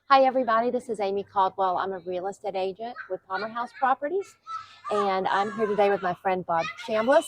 Hi, everybody. This is Amy Caldwell. I'm a real estate agent with PalmerHouse Properties, and I'm here today with my friend Bob Chambless.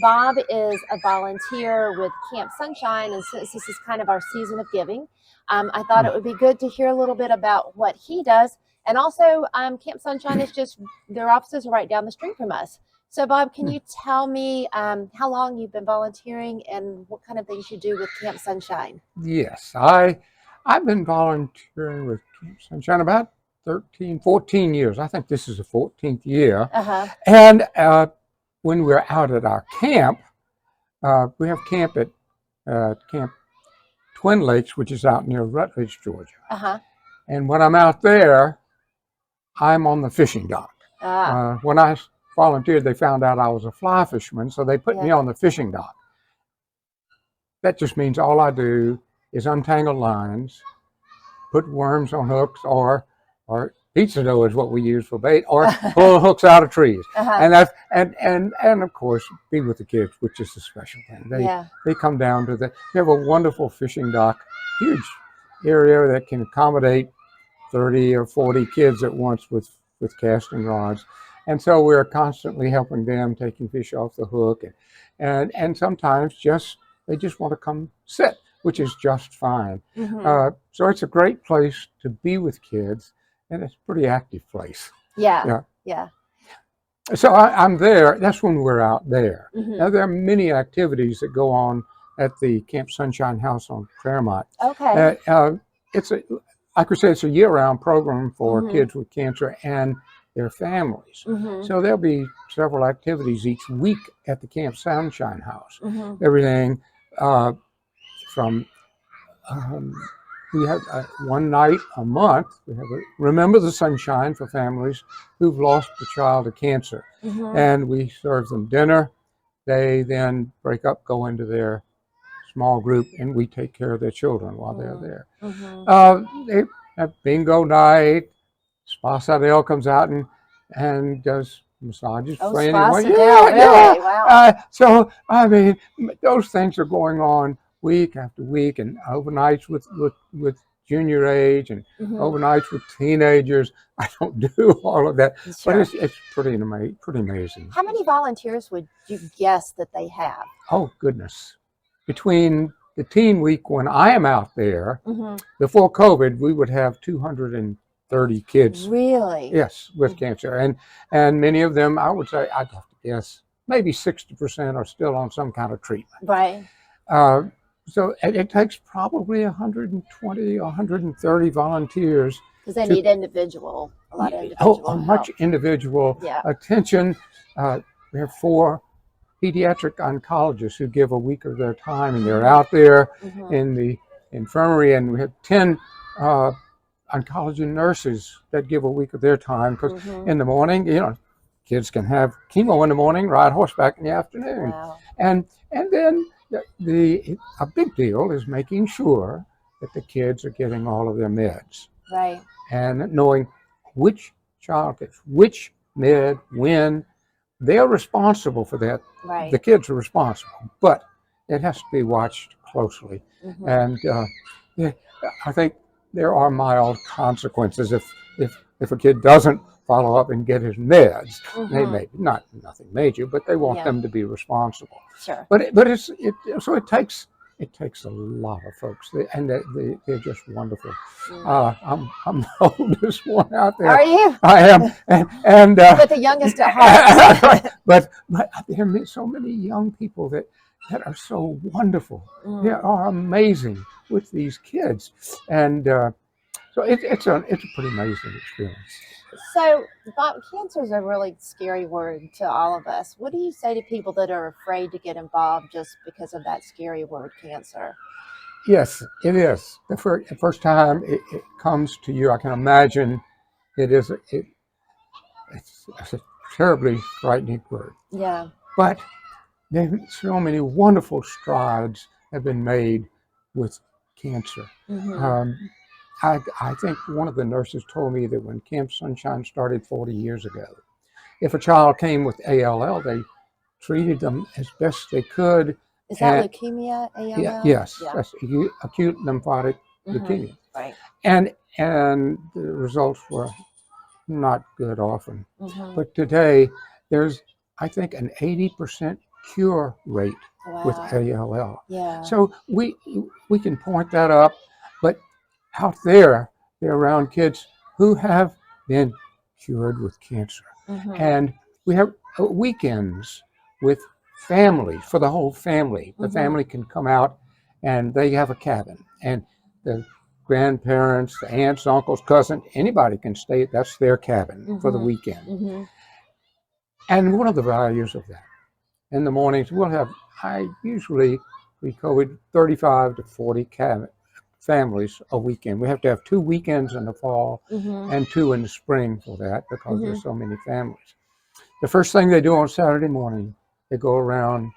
Bob is a volunteer with Camp Sunshine, and since this is kind of our season of giving, I thought it would be good to hear a little bit about what he does. And also, Camp Sunshine is just their offices are right down the street from us. So, Bob, can you tell me how long you've been volunteering and what kind of things you do with Camp Sunshine? Yes, I've been volunteering with Camp Sunshine about 13, 14 years. I think this is the 14th year. And when we're out at our camp, we have camp at Camp Twin Lakes, which is out near Rutledge, Georgia. And when I'm out there, I'm on the fishing dock. When I volunteered, they found out I was a fly fisherman, so they put me on the fishing dock. That just means all I do is untangle lines, put worms on hooks, or pizza dough is what we use for bait, or pull hooks out of trees. And that's and of course be with the kids, which is the special thing. They come down to we have a wonderful fishing dock, huge area that can accommodate 30 or 40 kids at once with casting rods. And so we're constantly helping them, taking fish off the hook, and sometimes they just want to come sit, which is just fine. So it's a great place to be with kids, and it's a pretty active place. Yeah. So I'm there. That's when we're out there. Now, there are many activities that go on at the Camp Sunshine House on Claremont. Okay. Like we say, it's a year-round program for kids with cancer and their families. So there'll be several activities each week at the Camp Sunshine House. Everything from we have one night a month. We have Remember the Sunshine for families who've lost a child to cancer, and we serve them dinner. They then break up, go into their small group, and we take care of their children while they're there. They have bingo night. Spa Sadell comes out and does massages for anyone. Wow. So I mean, those things are going on week after week, and overnights with junior age, and overnights with teenagers. I don't do all of that, but it's pretty amazing. How many volunteers would you guess that they have? Oh goodness! Between the teen week when I am out there, before COVID, we would have 230 kids. Really? Yes, with cancer, and many of them, I would say, I'd have to guess, maybe 60% are still on some kind of treatment. Right. So it takes probably 120, 130 volunteers. Because they need a lot of individual much individual attention. We have 4 pediatric oncologists who give a week of their time, and they're out there in the infirmary, and we have 10 oncology nurses that give a week of their time, because in the morning, kids can have chemo in the morning, ride horseback in the afternoon. Wow. And then a big deal is making sure that the kids are getting all of their meds. Right. And knowing which child gets which med, when. They're responsible for that. Right. The kids are responsible, but it has to be watched closely. And I think there are mild consequences if a kid doesn't follow up and get his meds. They may nothing major, but they want them to be responsible. Sure. But it takes a lot of folks, and they're just wonderful. I'm the oldest one out there. Are you? I am, and but the youngest at heart. but there are so many young people that are so wonderful. They are amazing with these kids, and so it's a pretty amazing experience. So, Bob, cancer is a really scary word to all of us. What do you say to people that are afraid to get involved just because of that scary word, cancer? Yes, it is. The first time it comes to you, I can imagine it's a terribly frightening word. Yeah. But there are so many wonderful strides have been made with cancer. I think one of the nurses told me that when Camp Sunshine started 40 years ago, if a child came with ALL, they treated them as best they could. Is that leukemia, ALL? Yes, that's acute lymphatic leukemia. Right. And the results were not good often. Mm-hmm. But today, there's, I think, an 80% cure rate with Wow. ALL. Yeah. So we can point that up, but out there, they're around kids who have been cured with cancer. Mm-hmm. And we have weekends with families, for the whole family. The Mm-hmm. family can come out and they have a cabin. And the grandparents, the aunts, uncles, cousins, anybody can stay. That's their cabin for the Mm-hmm. weekend. Mm-hmm. And one of the values of that, in the mornings, we'll have, I usually, pre-COVID, 35 to 40 families a weekend. We have to have 2 weekends in the fall Mm-hmm. and 2 in the spring for that because Mm-hmm. there's so many families. The first thing they do on Saturday morning, they go around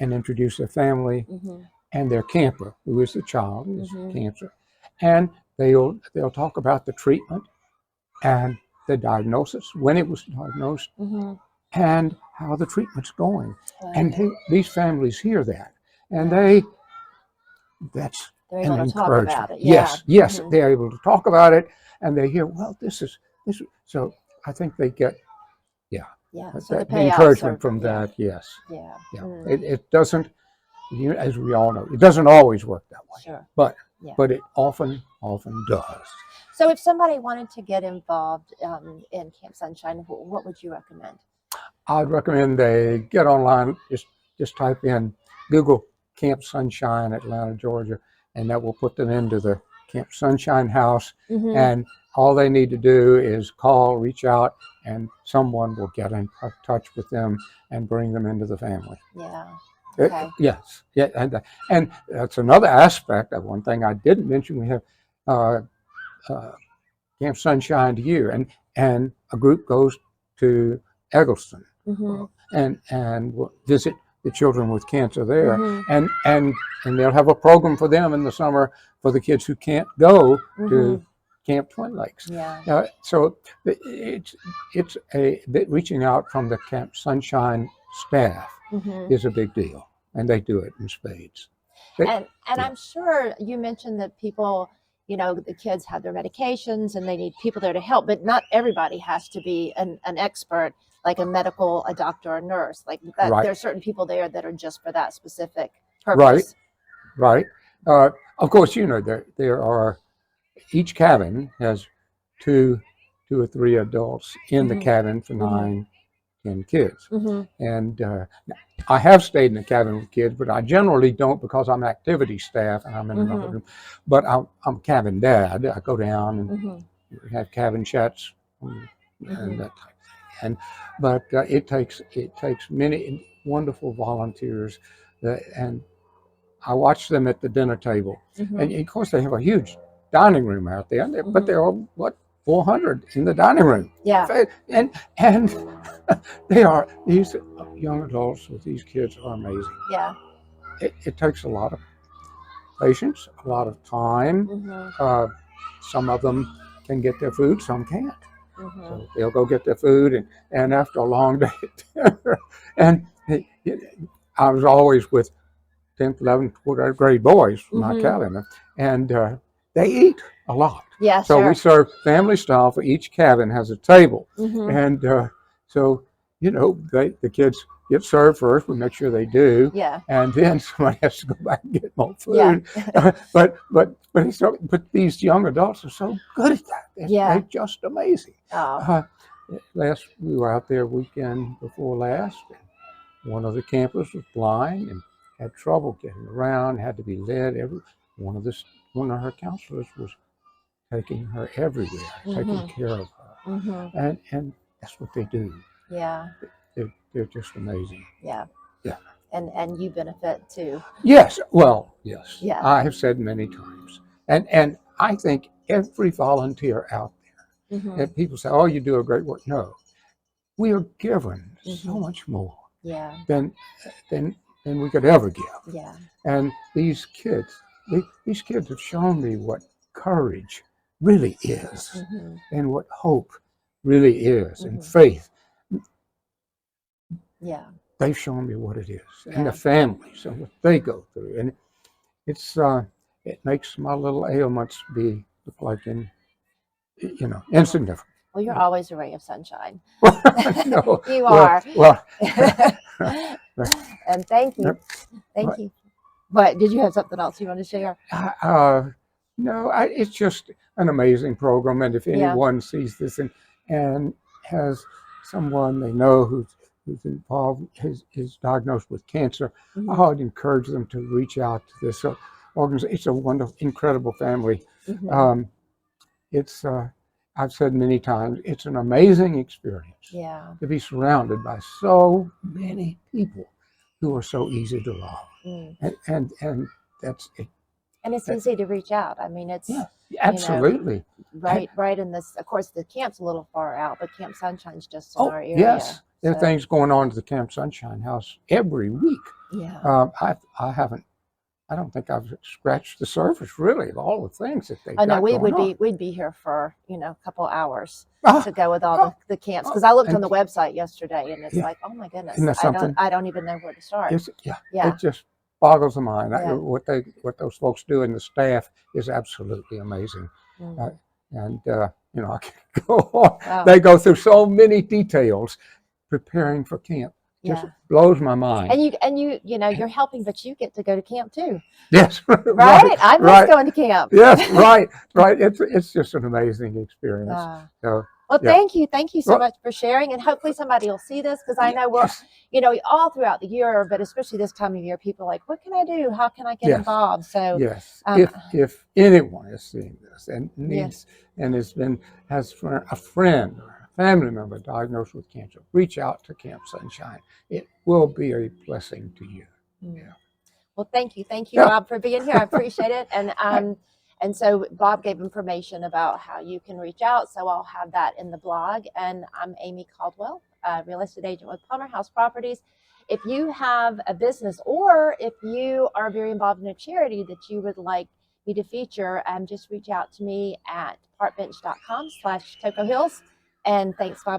and introduce their family Mm-hmm. and their camper, who is the child, who is Mm-hmm. cancer. And they'll talk about the treatment and the diagnosis, when it was diagnosed, Mm-hmm. and how the treatment's going. Wow. And these families hear that, and Yeah. that's They're an able to talk encouragement. about it. Yeah. Yes, Mm-hmm. they're able to talk about it, and they hear, well, this. So I think they get, Yeah. So the the payoffs encouragement are, from yeah. that. Yes, Yeah. yeah. Mm. It doesn't, as we all know, it doesn't always work that way. Sure. But Yeah. it often does. So if somebody wanted to get involved in Camp Sunshine, what would you recommend? I'd recommend they get online, just type in Google Camp Sunshine, Atlanta, Georgia, and that will put them into the Camp Sunshine house. Mm-hmm. And all they need to do is call, reach out, and someone will get in touch with them and bring them into the family. Yeah. Okay. Yes. Yeah. And that's another aspect of one thing I didn't mention. We have uh, Camp Sunshine to you, and a group goes to Eggleston. Mm-hmm. And will visit the children with cancer there, Mm-hmm. and they'll have a program for them in the summer for the kids who can't go Mm-hmm. to Camp Twin Lakes. Yeah. So it's reaching out from the Camp Sunshine staff Mm-hmm. is a big deal, and they do it in spades. And I'm sure you mentioned that people, the kids have their medications and they need people there to help, but not everybody has to be an expert, like a doctor, a nurse. Like that, Right. There are certain people there that are just for that specific purpose. Right. Of course, there are, each cabin has two or three adults in the Mm-hmm. cabin for Mm-hmm. 9, 10 kids. Mm-hmm. And I have stayed in the cabin with kids, but I generally don't because I'm activity staff and I'm in Mm-hmm. another room. But I'm cabin dad. I go down and Mm-hmm. have cabin chats and that type of thing. But it takes many wonderful volunteers, and I watch them at the dinner table. Mm-hmm. And of course, they have a huge dining room out there, but there are, 400 in the dining room. Yeah. And these young adults with these kids are amazing. Yeah. It takes a lot of patience, a lot of time. Mm-hmm. Some of them can get their food, some can't. Mm-hmm. So they'll go get their food, and after a long day at dinner, and I was always with 10th, 11th, 12th grade boys from my cabin, and they eat a lot. Yeah, so sure. we serve family style. For each cabin has a table, Mm-hmm. and so the kids get served first. We make sure they do, Yeah. and then somebody has to go back and get more food. Yeah. But these young adults are so good at that. They're just amazing. Oh. We were out there weekend before last, and one of the campers was blind and had trouble getting around, had to be led. One of her counselors was taking her everywhere, taking care of her, and that's what they do. Yeah, they're just amazing. Yeah. Yeah. And you benefit too. Yes. Well, yes. Yeah. I have said many times, and I think every volunteer out there, and people say, "Oh, you do a great work." No, we are given so much more. Yeah. Than we could ever give. Yeah. And these kids have shown me what courage really is, and what hope really is, and faith. Yeah. They've shown me what it is, and the families and what they go through, and it's it makes my little ailments look like insignificant. Well, you're always a ray of sunshine. No, You are. Well, and thank you. Thank you. But did you have something else you want to share? No, it's just an amazing program. And if anyone sees this and has someone they know who's involved, is diagnosed with cancer, I would encourage them to reach out to this organization. It's a wonderful, incredible family. I've said many times, it's an amazing experience to be surrounded by so many people who are so easy to love. And that's it. And it's easy to reach out. I mean, it's absolutely right in this. Of course, the camp's a little far out, but Camp Sunshine's just in our area. Yes, there are things going on at the Camp Sunshine House every week. Yeah, I don't think I've scratched the surface really of all the things that they've I know got we'd be here for a couple hours to go with all the camps, because I looked on the website yesterday and it's like, oh my goodness, I don't even know where to start. It just boggles the mind. What those folks do, and the staff is absolutely amazing. And I can go on. Wow. They go through so many details preparing for camp. Just blows my mind. And you're helping, but you get to go to camp too. Yes, right. I miss going to camp. Yes, right. It's just an amazing experience. Well, thank you so much for sharing, and hopefully somebody will see this, because I know we're, all throughout the year, but especially this time of year, people are like, what can I do? How can I get involved? So yes, if anyone is seeing this and needs and has a friend or a family member diagnosed with cancer, reach out to Camp Sunshine. It will be a blessing to you. Well, thank you, Bob, for being here. I appreciate it. And so Bob gave information about how you can reach out, so I'll have that in the blog. And I'm Amy Caldwell, real estate agent with PalmerHouse Properties. If you have a business, or if you are very involved in a charity that you would like me to feature, just reach out to me at parkbench.com/Toco Hills. And thanks, Bob.